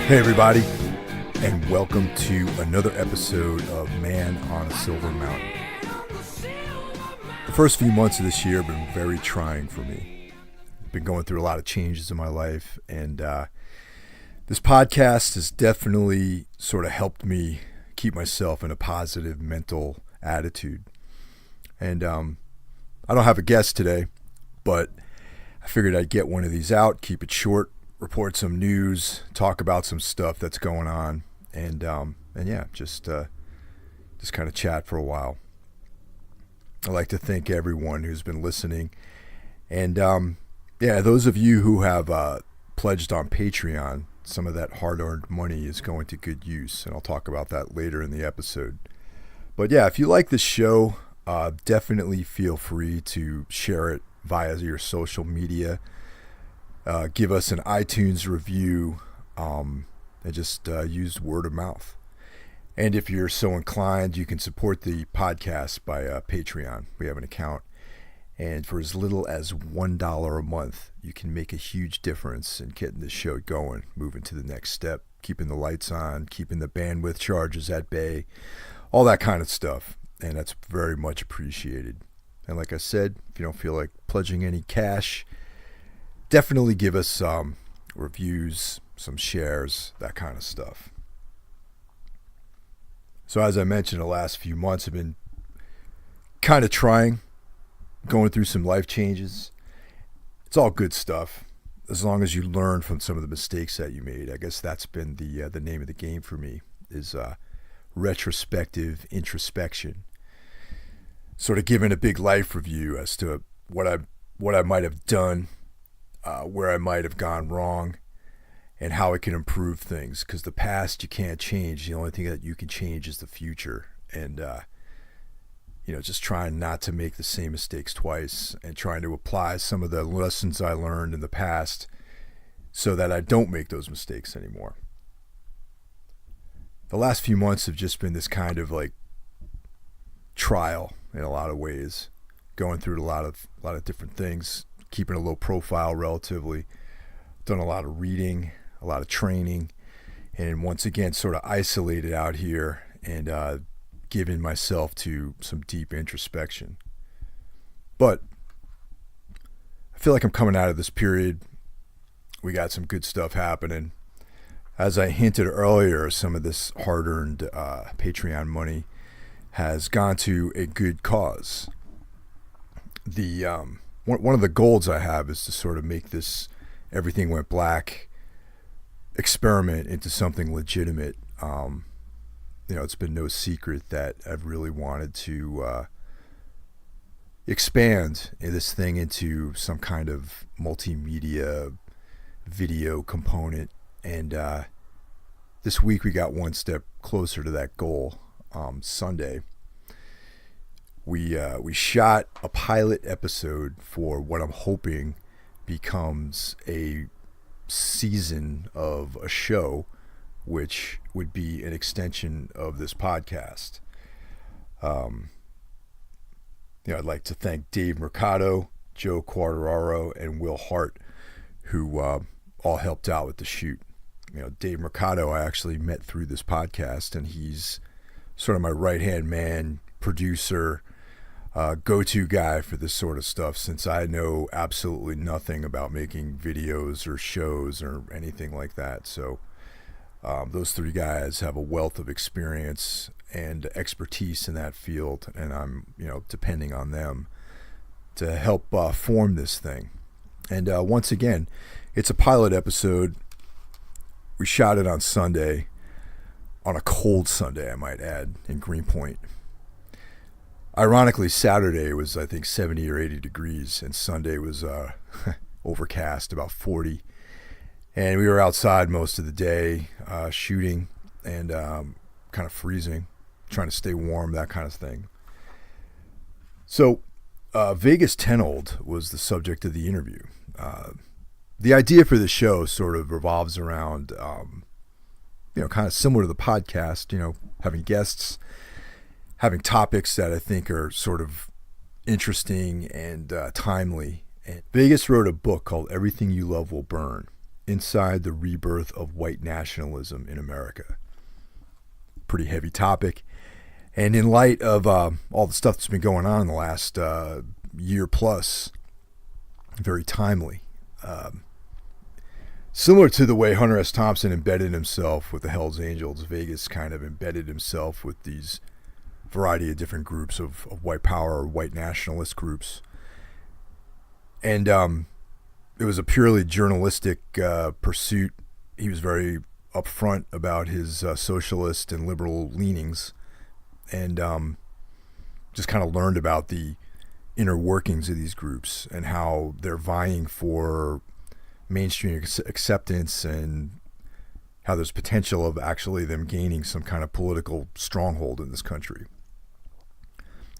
Hey everybody, and welcome to another episode of Man on a Silver Mountain. The first few months of this year have been very trying for me. I've been going through a lot of changes in my life, and this podcast has definitely sort of helped me keep myself in a positive mental attitude. And I don't have a guest today, but I figured I'd get one of these out, keep it short, report some news, talk about some stuff that's going on, and yeah, just kind of chat for a while. I'd like to thank everyone who's been listening, and yeah, those of you who have pledged on Patreon, some of that hard-earned money is going to good use, and I'll talk about that later in the episode. But yeah, if you like this show, definitely feel free to share it via your social media. Give us an iTunes review, and just use word of mouth. And if you're so inclined, you can support the podcast by Patreon. We have an account, and for as little as $1 a month, you can make a huge difference in getting this show going, moving to the next step, keeping the lights on, keeping the bandwidth charges at bay, all that kind of stuff. And that's very much appreciated. And like I said, if you don't feel like pledging any cash, definitely give us some reviews, some shares, that kind of stuff. So as I mentioned, the last few months have been kind of trying, going through some life changes. It's all good stuff, as long as you learn from some of the mistakes that you made. I guess that's been the name of the game for me, is retrospective introspection. Sort of giving a big life review as to what I might have done, where I might have gone wrong, and how I can improve things. Because the past you can't change. The only thing that you can change is the future. And, just trying not to make the same mistakes twice, and trying to apply some of the lessons I learned in the past so that I don't make those mistakes anymore. The last few months have just been this kind of like trial in a lot of ways, going through a lot of different things, keeping a low profile relatively, done a lot of reading, a lot of training, and once again sort of isolated out here and giving myself to some deep introspection. But I feel like I'm coming out of this period. We got some good stuff happening. As I hinted earlier, some of this hard-earned Patreon money has gone to a good cause. One of the goals I have is to sort of make this Everything Went Black experiment into something legitimate. It's been no secret that I've really wanted to expand this thing into some kind of multimedia video component. And this week we got one step closer to that goal. Sunday, we shot a pilot episode for what I'm hoping becomes a season of a show, which would be an extension of this podcast. I'd like to thank Dave Mercado, Joe Quartararo, and Will Hart, who all helped out with the shoot. Dave Mercado I actually met through this podcast, and he's sort of my right-hand man, producer, go-to guy for this sort of stuff, since I know absolutely nothing about making videos or shows or anything like that. So those three guys have a wealth of experience and expertise in that field, and I'm depending on them to help form this thing. And once again, it's a pilot episode. We shot it on Sunday, on a cold Sunday, I might add, in Greenpoint. Ironically, Saturday was, I think, 70 or 80 degrees, and Sunday was overcast, about 40. And we were outside most of the day shooting and kind of freezing, trying to stay warm, that kind of thing. So Vegas Tenold was the subject of the interview. The idea for the show sort of revolves around, kind of similar to the podcast, having guests, having topics that I think are sort of interesting and timely. And Vegas wrote a book called Everything You Love Will Burn: Inside the Rebirth of White Nationalism in America. Pretty heavy topic. And in light of all the stuff that's been going on in the last year plus, very timely. Similar to the way Hunter S. Thompson embedded himself with the Hells Angels, Vegas kind of embedded himself with these variety of different groups of white power or white nationalist groups. And it was a purely journalistic pursuit. He was very upfront about his socialist and liberal leanings, and just kind of learned about the inner workings of these groups and how they're vying for mainstream acceptance, and how there's potential of actually them gaining some kind of political stronghold in this country.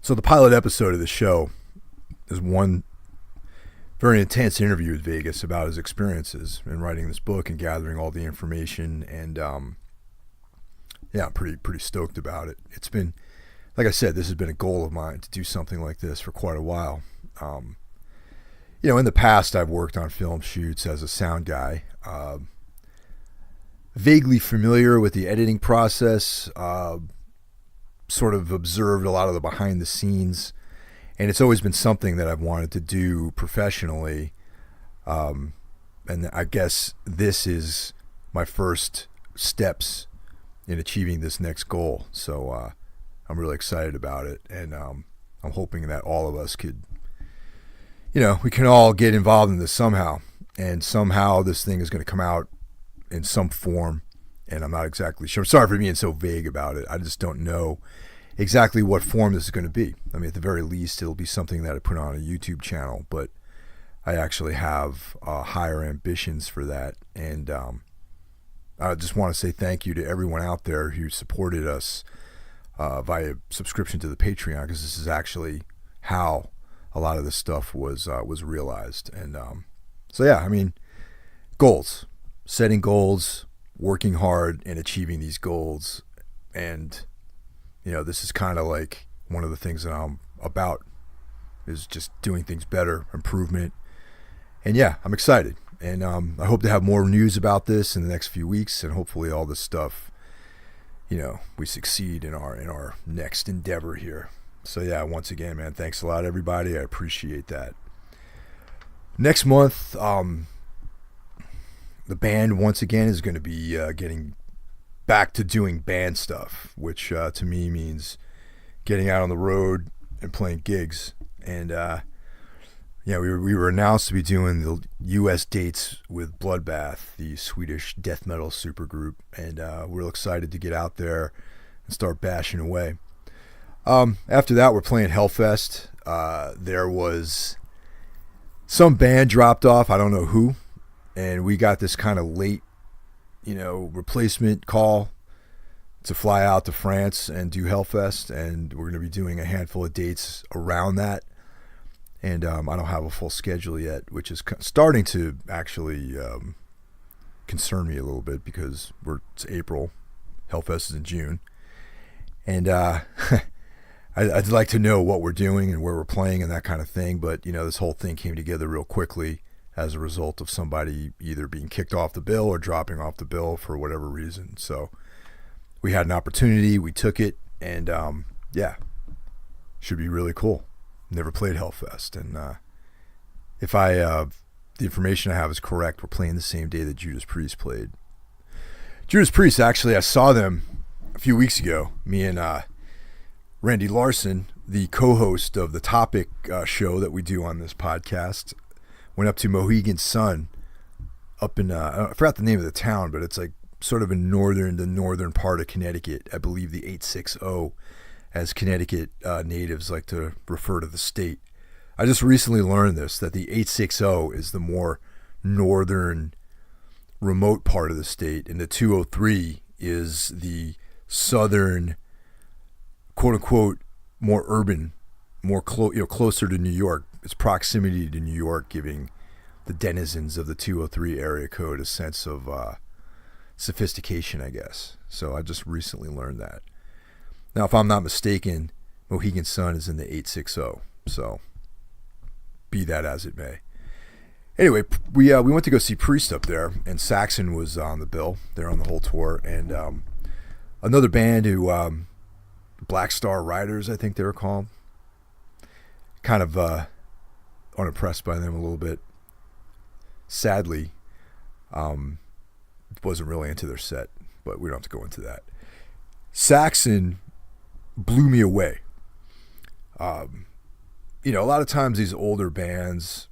So the pilot episode of the show is one very intense interview with Vegas about his experiences in writing this book and gathering all the information. And I'm pretty stoked about it. It's been, like I said, this has been a goal of mine to do something like this for quite a while. In the past, I've worked on film shoots as a sound guy. Vaguely familiar with the editing process, sort of observed a lot of the behind the scenes, and it's always been something that I've wanted to do professionally. And I guess this is my first steps in achieving this next goal. So I'm really excited about it, and I'm hoping that all of us could, we can all get involved in this somehow, and somehow this thing is going to come out in some form, and I'm not exactly sure. I'm sorry for being so vague about it. I just don't know exactly what form this is going to be. I mean, at the very least, it'll be something that I put on a YouTube channel, but I actually have higher ambitions for that. And I just want to say thank you to everyone out there who supported us via subscription to the Patreon, because this is actually how a lot of this stuff was realized. And goals, setting goals, working hard, and achieving these goals. And this is kind of like one of the things that I'm about, is just doing things better, improvement. And I'm excited. And I hope to have more news about this in the next few weeks, and hopefully all this stuff, we succeed in our next endeavor here. So once again, man, thanks a lot, everybody. I appreciate that. Next month, the band once again is going to be getting back to doing band stuff, which to me means getting out on the road and playing gigs. And we were announced to be doing the U.S. dates with Bloodbath, the Swedish death metal supergroup, and we're real excited to get out there and start bashing away. After that, we're playing Hellfest. There was some band dropped off, I don't know who, and we got this kind of late, replacement call to fly out to France and do Hellfest, and we're going to be doing a handful of dates around that. And I don't have a full schedule yet, which is starting to actually concern me a little bit, because it's April, Hellfest is in June, and I'd like to know what we're doing and where we're playing and that kind of thing. But this whole thing came together real quickly as a result of somebody either being kicked off the bill or dropping off the bill for whatever reason. So we had an opportunity, we took it, and should be really cool. Never played Hellfest, and if the information I have is correct, we're playing the same day that Judas Priest played. Judas Priest, actually, I saw them a few weeks ago. Me and Randy Larson, the co-host of the Topic show that we do on this podcast, went up to Mohegan Sun up in, I forgot the name of the town, but it's like sort of in the northern part of Connecticut. I believe the 860, as Connecticut natives like to refer to the state. I just recently learned this, that the 860 is the more northern, remote part of the state, and the 203 is the southern, quote-unquote, more urban, more closer to New York. Its proximity to New York giving the denizens of the 203 area code a sense of sophistication, I guess. So I just recently learned that. Now, if I'm not mistaken, Mohegan Sun is in the 860, so be that as it may. Anyway, we went to go see Priest up there, and Saxon was on the bill. They're on the whole tour, and another band who, Black Star Riders, I think they were called. Kind of unimpressed by them a little bit. Sadly, wasn't really into their set, but we don't have to go into that. Saxon blew me away. A lot of times these older bands,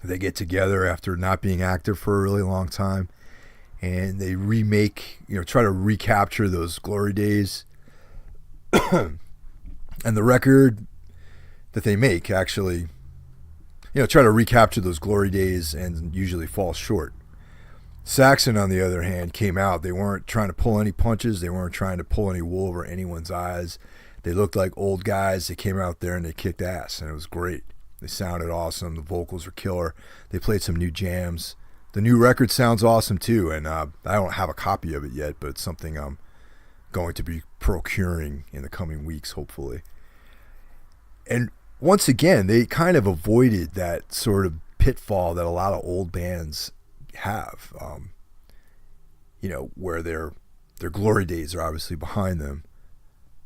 they get together after not being active for a really long time, and they remake, try to recapture those glory days. And the record that they make actually, try to recapture those glory days and usually falls short. Saxon, on the other hand, came out. They weren't trying to pull any punches. They weren't trying to pull any wool over anyone's eyes. They looked like old guys. They came out there and they kicked ass, and it was great. They sounded awesome. The vocals were killer. They played some new jams. The new record sounds awesome too, and I don't have a copy of it yet, but it's something I'm going to be procuring in the coming weeks, hopefully. And once again, they kind of avoided that sort of pitfall that a lot of old bands have, where their glory days are obviously behind them.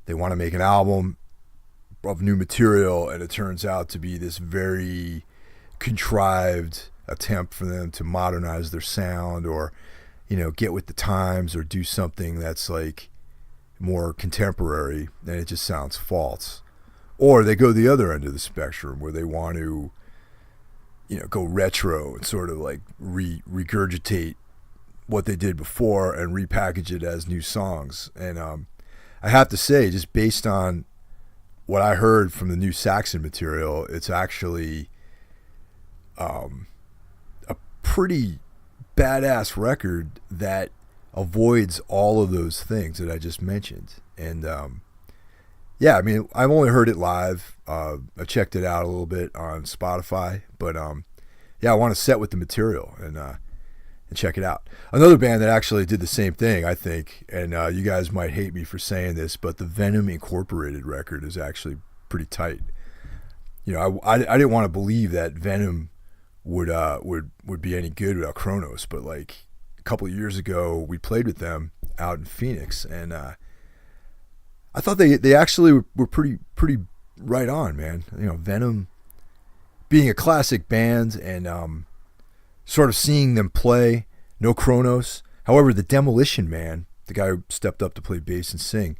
They want to make an album of new material, and it turns out to be this very contrived attempt for them to modernize their sound, or get with the times, or do something that's like more contemporary, and it just sounds false. Or they go the other end of the spectrum, where they want to go retro and sort of like regurgitate what they did before and repackage it as new songs. And I have to say, just based on what I heard from the new Saxon material, it's actually a pretty badass record that avoids all of those things that I just mentioned. And I've only heard it live. I checked it out a little bit on Spotify, but I want to set with the material and check it out. Another band that actually did the same thing, I think, and you guys might hate me for saying this, but the Venom Incorporated record is actually pretty tight. I didn't want to believe that Venom would be any good without Kronos, but like a couple of years ago, we played with them out in Phoenix, and I thought they actually were pretty right on, man. Venom being a classic band, and sort of seeing them play, no Kronos. However, the Demolition Man, the guy who stepped up to play bass and sing,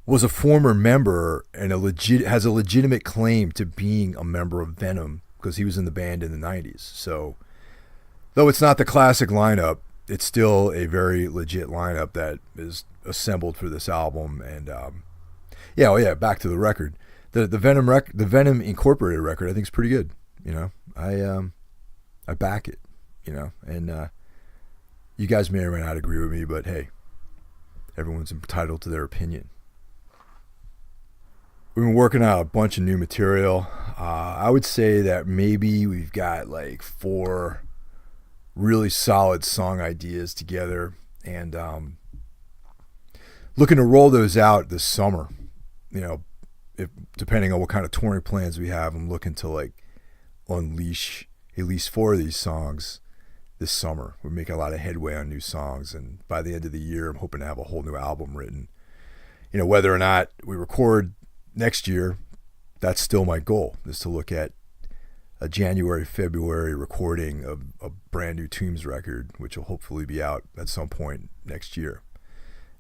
was a former member and has a legitimate claim to being a member of Venom, because he was in the band in the 90s. So, though it's not the classic lineup, it's still a very legit lineup that is assembled for this album. And back to the record. The Venom Incorporated record, I think is pretty good. I back it. And you guys may or may not agree with me, but hey, everyone's entitled to their opinion. We've been working out a bunch of new material. I would say that maybe we've got like 4 really solid song ideas together, and looking to roll those out this summer. If depending on what kind of touring plans we have, I'm looking to like unleash at least 4 of these songs this summer. We're making a lot of headway on new songs, and by the end of the year, I'm hoping to have a whole new album written. Whether or not we record next year, that's still my goal, is to look at a January, February recording of a brand new Tombs record, which will hopefully be out at some point next year.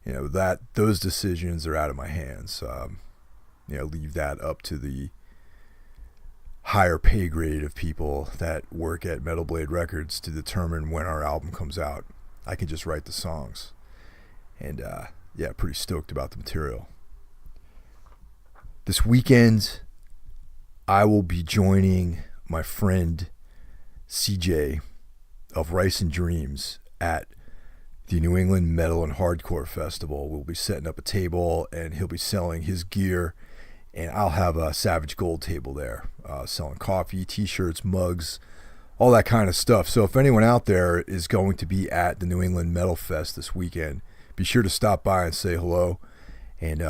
Those decisions are out of my hands. Leave that up to the higher pay grade of people that work at Metal Blade Records to determine when our album comes out. I can just write the songs. And pretty stoked about the material. This weekend, I will be joining my friend CJ of Rice and Dreams at the New England Metal and Hardcore Festival. We'll be setting up a table, and he'll be selling his gear, and I'll have a Savage Gold table there, selling coffee, t-shirts, mugs, all that kind of stuff. So if anyone out there is going to be at the New England Metal Fest this weekend, be sure to stop by and say hello, and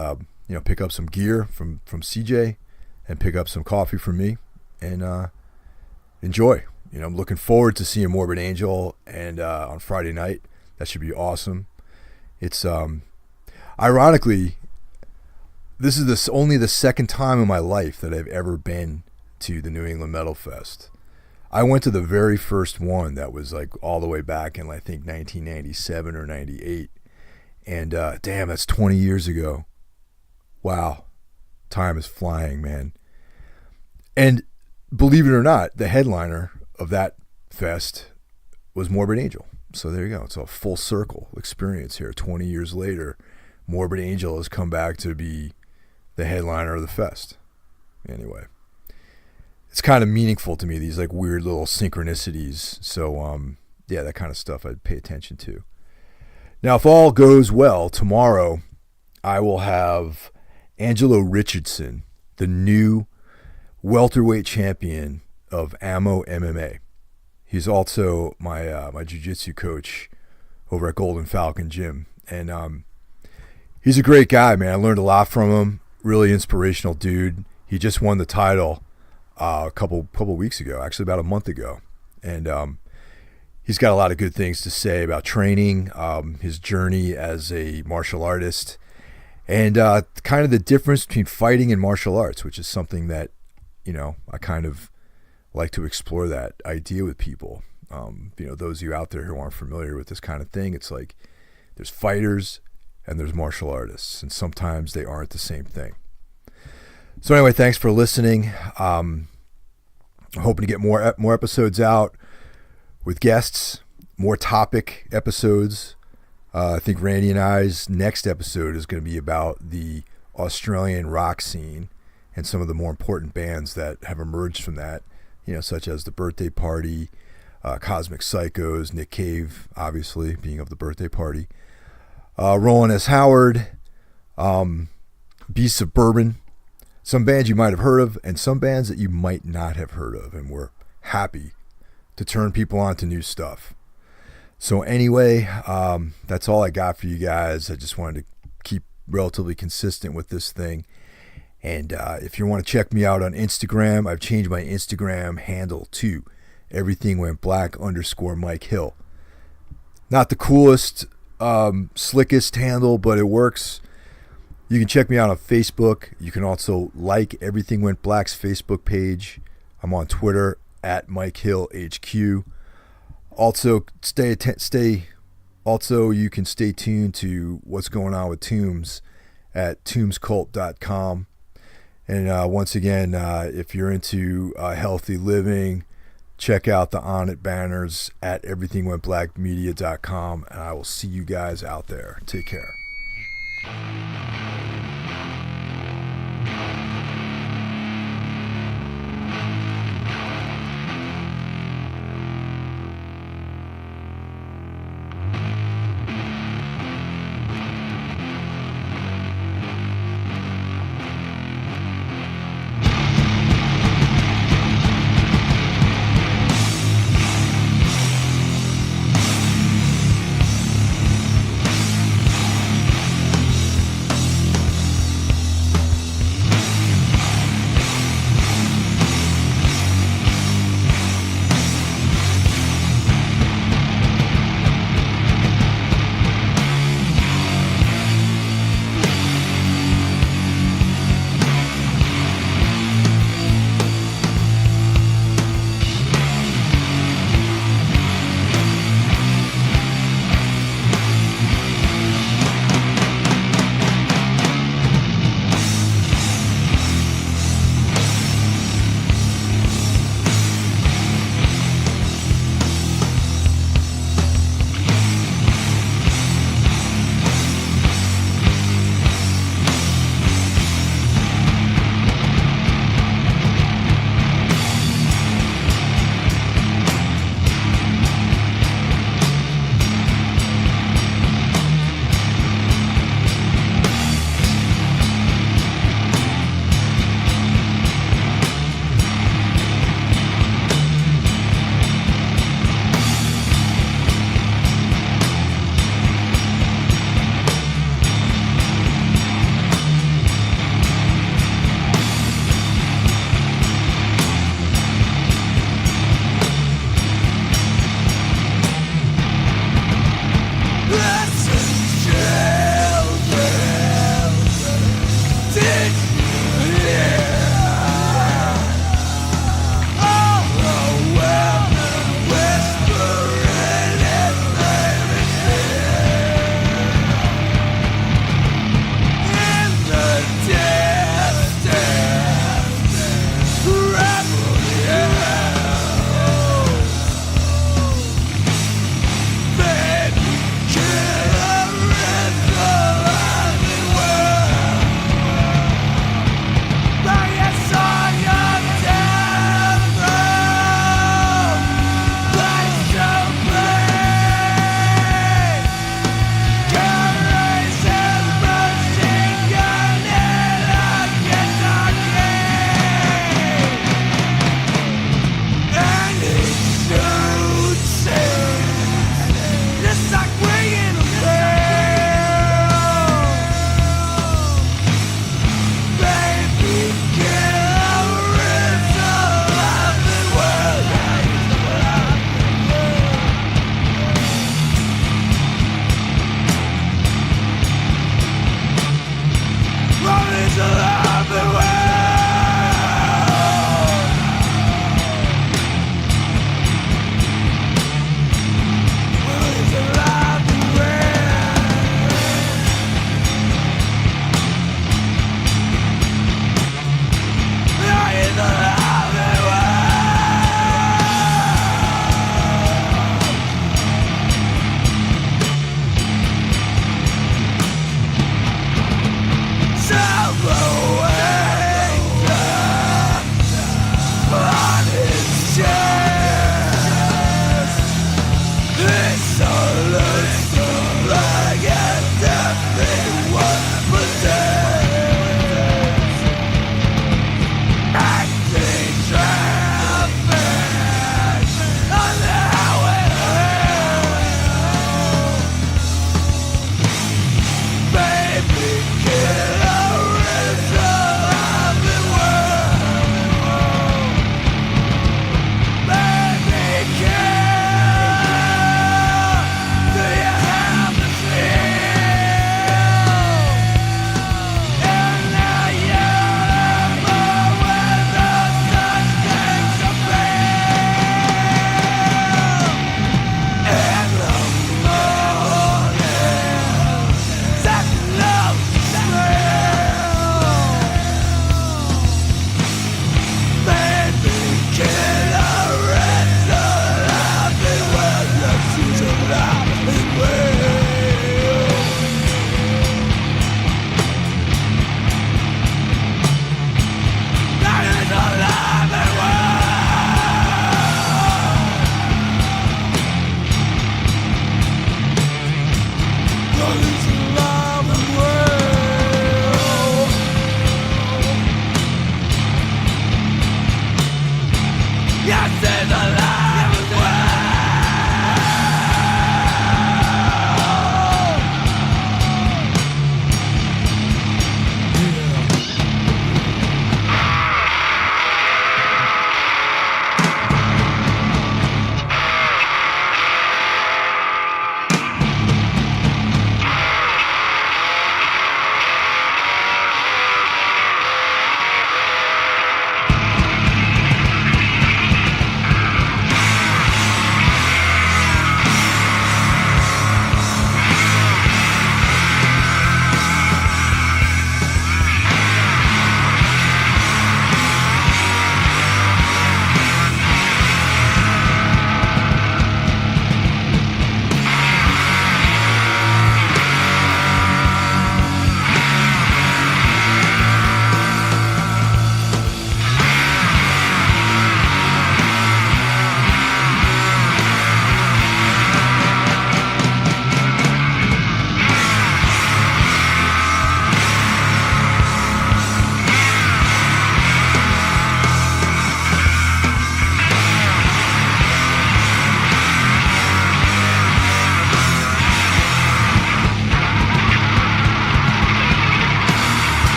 pick up some gear from CJ, and pick up some coffee from me, and enjoy. I'm looking forward to seeing Morbid Angel and on Friday night. That should be awesome. It's ironically, this is only the second time in my life that I've ever been to the New England Metal Fest. I went to the very first one that was like all the way back in, I think, 1997 or 98. And damn, that's 20 years ago. Wow. Time is flying, man. And believe it or not, the headliner of that fest was Morbid Angel. So there you go. It's a full circle experience here. 20 years later, Morbid Angel has come back to be the headliner of the fest. Anyway, it's kind of meaningful to me, these like weird little synchronicities. So that kind of stuff I'd pay attention to. Now, if all goes well, tomorrow I will have Angelo Richardson, the new welterweight champion of Ammo MMA. He's also my jiu-jitsu coach over at Golden Falcon Gym. And he's a great guy, man. I learned a lot from him. Really inspirational dude. He just won the title a couple weeks ago, actually about a month ago. And he's got a lot of good things to say about training, his journey as a martial artist, and kind of the difference between fighting and martial arts, which is something that, I kind of like to explore that idea with people. Those of you out there who aren't familiar with this kind of thing, it's like there's fighters and there's martial artists, and sometimes they aren't the same thing. So anyway, thanks for listening. I'm hoping to get more episodes out with guests, more topic episodes. I think Randy and I's next episode is going to be about the Australian rock scene and some of the more important bands that have emerged from that, such as The Birthday Party, Cosmic Psychos, Nick Cave, obviously, being of The Birthday Party, Roland S. Howard, Beasts of Bourbon, some bands you might have heard of and some bands that you might not have heard of, and we're happy to turn people on to new stuff. So anyway, that's all I got for you guys. I just wanted to keep relatively consistent with this thing. And if you want to check me out on Instagram, I've changed my Instagram handle to everythingwentblack_Mike Hill. Not the coolest, slickest handle, but it works. You can check me out on Facebook. You can also like Everything Went Black's Facebook page. I'm on Twitter at Mike Hill HQ. Also, you can stay tuned to what's going on with Tombs at tombscult.com. And once again, if you're into healthy living, check out the On It banners at everythingwentblackmedia.com. And I will see you guys out there. Take care.